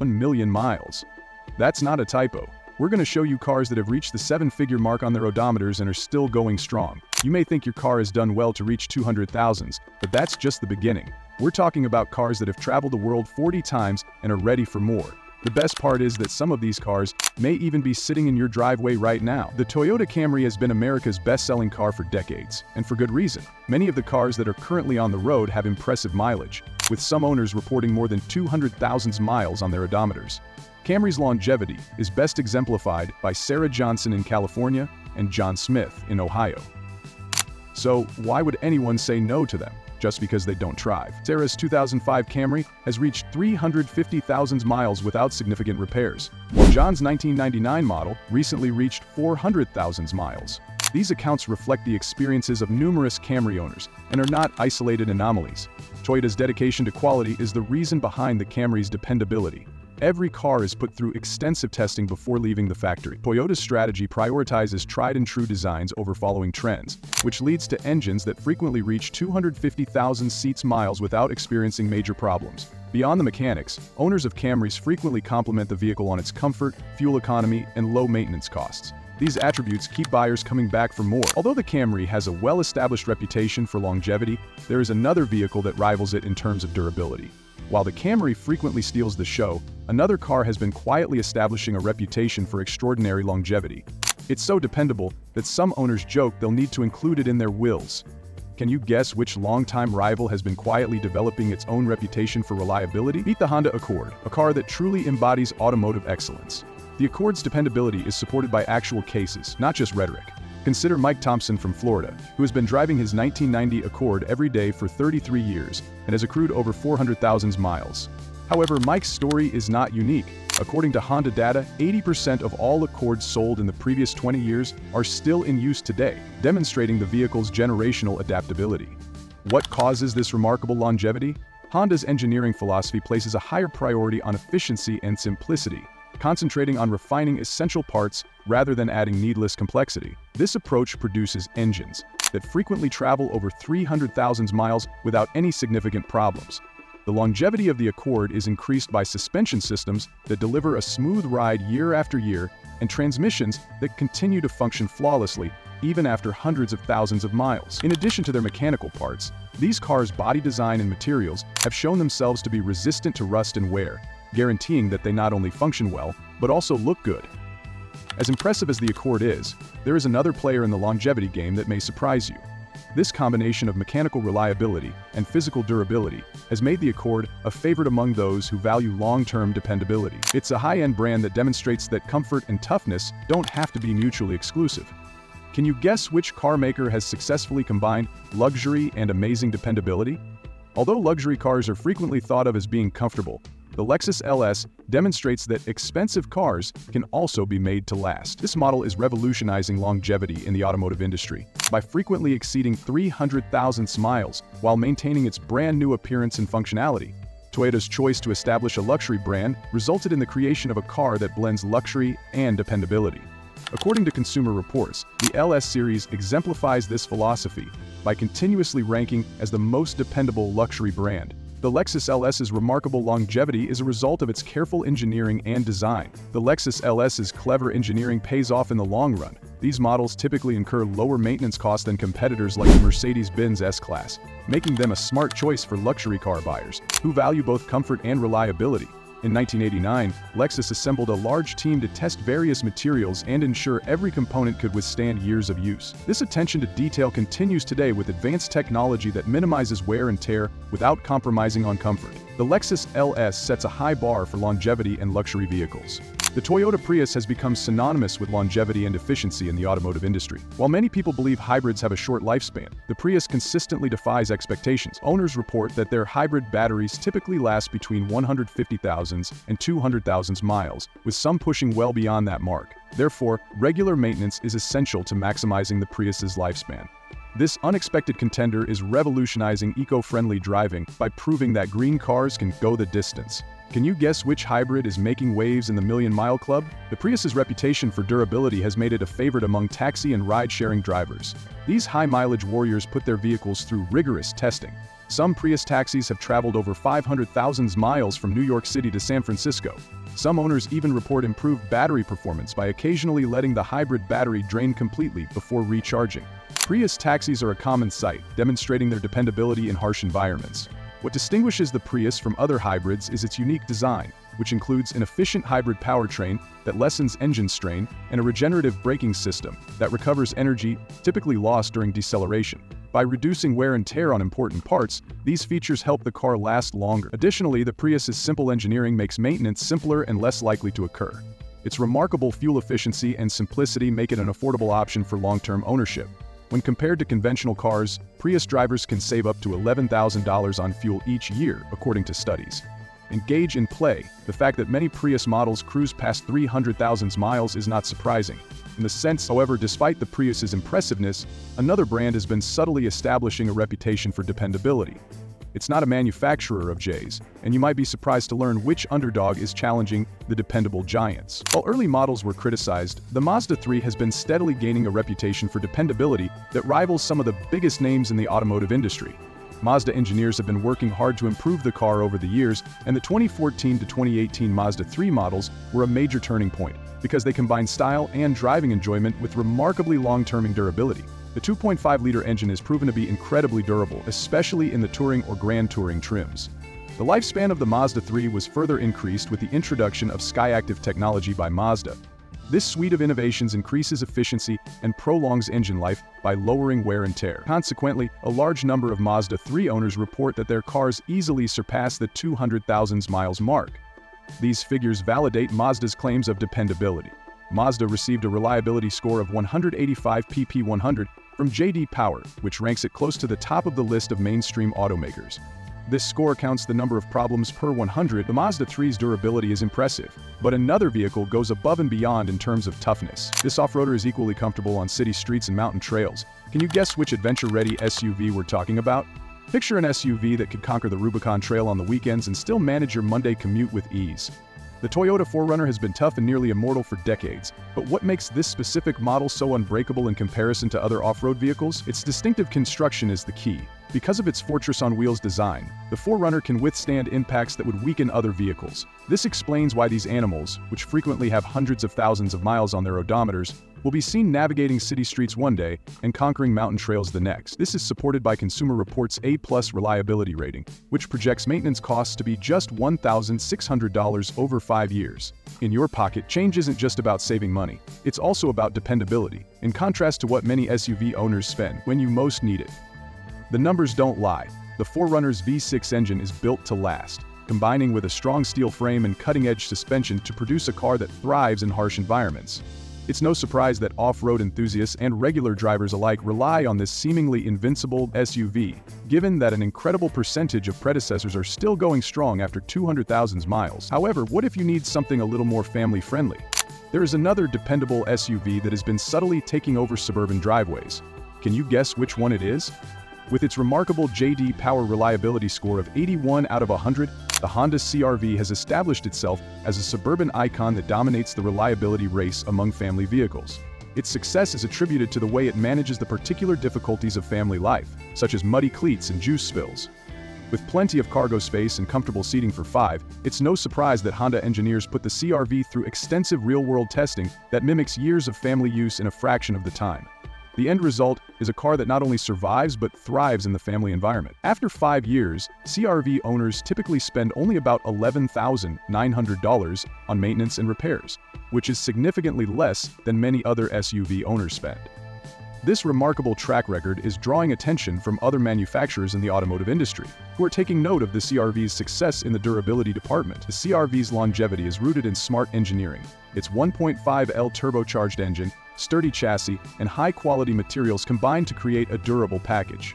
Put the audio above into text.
1 million miles. That's not a typo. We're going to show you cars that have reached the 7-figure mark on their odometers and are still going strong. You may think your car has done well to reach 200,000, but that's just the beginning. We're talking about cars that have traveled the world 40 times and are ready for more. The best part is that some of these cars may even be sitting in your driveway right now. The Toyota Camry has been America's best-selling car for decades, and for good reason. Many of the cars that are currently on the road have impressive mileage, with some owners reporting more than 200,000 miles on their odometers. Camry's longevity is best exemplified by Sarah Johnson in California and John Smith in Ohio. So why would anyone say no to them just because they don't try? Sarah's 2005 Camry has reached 350,000 miles without significant repairs, while John's 1999 model recently reached 400,000 miles. These accounts reflect the experiences of numerous Camry owners and are not isolated anomalies. Toyota's dedication to quality is the reason behind the Camry's dependability. Every car is put through extensive testing before leaving the factory. Toyota's strategy prioritizes tried-and-true designs over following trends, which leads to engines that frequently reach 250,000 miles without experiencing major problems. Beyond the mechanics, owners of Camrys frequently compliment the vehicle on its comfort, fuel economy, and low maintenance costs. These attributes keep buyers coming back for more. Although the Camry has a well-established reputation for longevity, there is another vehicle that rivals it in terms of durability. While the Camry frequently steals the show, another car has been quietly establishing a reputation for extraordinary longevity. It's so dependable that some owners joke they'll need to include it in their wills. Can you guess which longtime rival has been quietly developing its own reputation for reliability? Meet the Honda Accord, a car that truly embodies automotive excellence. The Accord's dependability is supported by actual cases, not just rhetoric. Consider Mike Thompson from Florida, who has been driving his 1990 Accord every day for 33 years and has accrued over 400,000 miles. However, Mike's story is not unique. According to Honda data, 80% of all Accords sold in the previous 20 years are still in use today, demonstrating the vehicle's generational adaptability. What causes this remarkable longevity? Honda's engineering philosophy places a higher priority on efficiency and simplicity, concentrating on refining essential parts rather than adding needless complexity. This approach produces engines that frequently travel over 300,000 miles without any significant problems. The longevity of the Accord is increased by suspension systems that deliver a smooth ride year after year and transmissions that continue to function flawlessly even after hundreds of thousands of miles. In addition to their mechanical parts, these cars' body design and materials have shown themselves to be resistant to rust and wear, guaranteeing that they not only function well, but also look good. As impressive as the Accord is, there is another player in the longevity game that may surprise you. This combination of mechanical reliability and physical durability has made the Accord a favorite among those who value long-term dependability. It's a high-end brand that demonstrates that comfort and toughness don't have to be mutually exclusive. Can you guess which car maker has successfully combined luxury and amazing dependability? Although luxury cars are frequently thought of as being comfortable, the Lexus LS demonstrates that expensive cars can also be made to last. This model is revolutionizing longevity in the automotive industry by frequently exceeding 300,000 miles while maintaining its brand new appearance and functionality. Toyota's choice to establish a luxury brand resulted in the creation of a car that blends luxury and dependability. According to Consumer Reports, the LS series exemplifies this philosophy by continuously ranking as the most dependable luxury brand. The Lexus LS's remarkable longevity is a result of its careful engineering and design. The Lexus LS's clever engineering pays off in the long run. These models typically incur lower maintenance costs than competitors like the Mercedes-Benz S-Class, making them a smart choice for luxury car buyers who value both comfort and reliability. In 1989, Lexus assembled a large team to test various materials and ensure every component could withstand years of use. This attention to detail continues today with advanced technology that minimizes wear and tear without compromising on comfort. The Lexus LS sets a high bar for longevity and luxury vehicles. The Toyota Prius has become synonymous with longevity and efficiency in the automotive industry. While many people believe hybrids have a short lifespan, the Prius consistently defies expectations. Owners report that their hybrid batteries typically last between 150,000 and 200,000 miles, with some pushing well beyond that mark. Therefore, regular maintenance is essential to maximizing the Prius's lifespan. This unexpected contender is revolutionizing eco-friendly driving by proving that green cars can go the distance. Can you guess which hybrid is making waves in the million-mile club? The Prius's reputation for durability has made it a favorite among taxi and ride-sharing drivers. These high-mileage warriors put their vehicles through rigorous testing, Some Prius taxis have traveled over 500,000 miles from New York City to San Francisco. Some owners even report improved battery performance by occasionally letting the hybrid battery drain completely before recharging. Prius taxis are a common sight, demonstrating their dependability in harsh environments. What distinguishes the Prius from other hybrids is its unique design, which includes an efficient hybrid powertrain that lessens engine strain and a regenerative braking system that recovers energy typically lost during deceleration. By reducing wear and tear on important parts, these features help the car last longer. Additionally, the Prius's simple engineering makes maintenance simpler and less likely to occur. Its remarkable fuel efficiency and simplicity make it an affordable option for long-term ownership. When compared to conventional cars, Prius drivers can save up to $11,000 on fuel each year, according to studies. Engage in play. The fact that many Prius models cruise past 300,000 miles is not surprising. In the sense, however, despite the Prius's impressiveness, another brand has been subtly establishing a reputation for dependability. It's not a manufacturer of J's, and you might be surprised to learn which underdog is challenging the dependable giants. While early models were criticized, the Mazda 3 has been steadily gaining a reputation for dependability that rivals some of the biggest names in the automotive industry. Mazda engineers have been working hard to improve the car over the years, and the 2014 to 2018 Mazda 3 models were a major turning point because they combine style and driving enjoyment with remarkably long-term durability. The 2.5-liter engine has proven to be incredibly durable, especially in the touring or grand touring trims. The lifespan of the Mazda 3 was further increased with the introduction of SkyActiv technology by Mazda. This suite of innovations increases efficiency and prolongs engine life by lowering wear and tear. Consequently, a large number of Mazda 3 owners report that their cars easily surpass the 200,000 miles mark. These figures validate Mazda's claims of dependability. Mazda received a reliability score of 185 pp100 from J.D. Power, which ranks it close to the top of the list of mainstream automakers. This score counts the number of problems per 100. The Mazda 3's durability is impressive, but another vehicle goes above and beyond in terms of toughness. This off-roader is equally comfortable on city streets and mountain trails. Can you guess which adventure-ready SUV we're talking about? Picture an SUV that could conquer the Rubicon Trail on the weekends and still manage your Monday commute with ease. The Toyota 4Runner has been tough and nearly immortal for decades, but what makes this specific model so unbreakable in comparison to other off-road vehicles? Its distinctive construction is the key. Because of its fortress-on-wheels design, the 4Runner can withstand impacts that would weaken other vehicles. This explains why these animals, which frequently have hundreds of thousands of miles on their odometers, will be seen navigating city streets one day and conquering mountain trails the next. This is supported by Consumer Reports' A+ reliability rating, which projects maintenance costs to be just $1,600 over 5 years. In your pocket, change isn't just about saving money. It's also about dependability, in contrast to what many SUV owners spend when you most need it. The numbers don't lie. The 4Runner's V6 engine is built to last, combining with a strong steel frame and cutting-edge suspension to produce a car that thrives in harsh environments. It's no surprise that off-road enthusiasts and regular drivers alike rely on this seemingly invincible SUV, given that an incredible percentage of predecessors are still going strong after 200,000 miles. However, what if you need something a little more family-friendly? There is another dependable SUV that has been subtly taking over suburban driveways. Can you guess which one it is? With its remarkable J.D. Power reliability score of 81 out of 100, the Honda CRV has established itself as a suburban icon that dominates the reliability race among family vehicles. Its success is attributed to the way it manages the particular difficulties of family life, such as muddy cleats and juice spills. With plenty of cargo space and comfortable seating for 5, it's no surprise that Honda engineers put the CRV through extensive real-world testing that mimics years of family use in a fraction of the time. The end result is a car that not only survives but thrives in the family environment. After 5 years, CRV owners typically spend only about $11,900 on maintenance and repairs, which is significantly less than many other SUV owners spend. This remarkable track record is drawing attention from other manufacturers in the automotive industry, who are taking note of the CRV's success in the durability department. The CRV's longevity is rooted in smart engineering. Its 1.5L turbocharged engine, sturdy chassis, and high-quality materials combine to create a durable package.